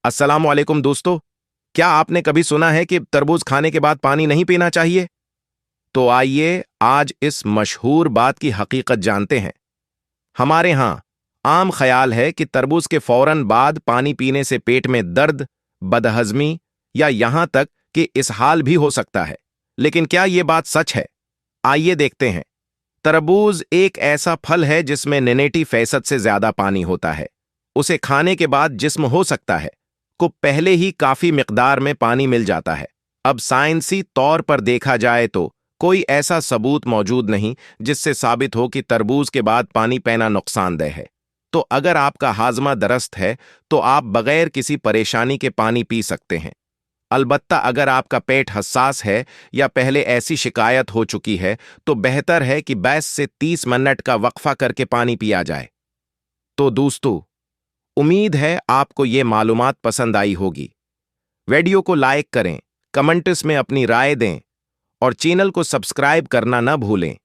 अस्सलामुअलैकुम दोस्तों, क्या आपने कभी सुना है कि तरबूज खाने के बाद पानी नहीं पीना चाहिए? तो आइए आज इस मशहूर बात की हकीकत जानते हैं। हमारे यहाँ आम ख्याल है कि तरबूज के फौरन बाद पानी पीने से पेट में दर्द, बदहजमी या यहाँ तक कि इसहाल भी हो सकता है। लेकिन क्या ये बात सच है? आइए देखते हैं। तरबूज एक ऐसा फल है जिसमें 99% से ज्यादा पानी होता है। उसे खाने के बाद जिस्म हो सकता है को पहले ही काफी मिकदार में पानी मिल जाता है। अब साइंसी तौर पर देखा जाए तो कोई ऐसा सबूत मौजूद नहीं जिससे साबित हो कि तरबूज के बाद पानी पीना नुकसानदेह है। तो अगर आपका हाजमा दरस्त है तो आप बगैर किसी परेशानी के पानी पी सकते हैं। अलबत्ता अगर आपका पेट हसास है या पहले ऐसी शिकायत हो चुकी है तो बेहतर है कि 20 से 30 मिनट का वक्फा करके पानी पिया जाए। तो दोस्तों, उम्मीद है आपको ये मालूमात पसंद आई होगी। वीडियो को लाइक करें, कमेंट्स में अपनी राय दें और चैनल को सब्सक्राइब करना न भूलें।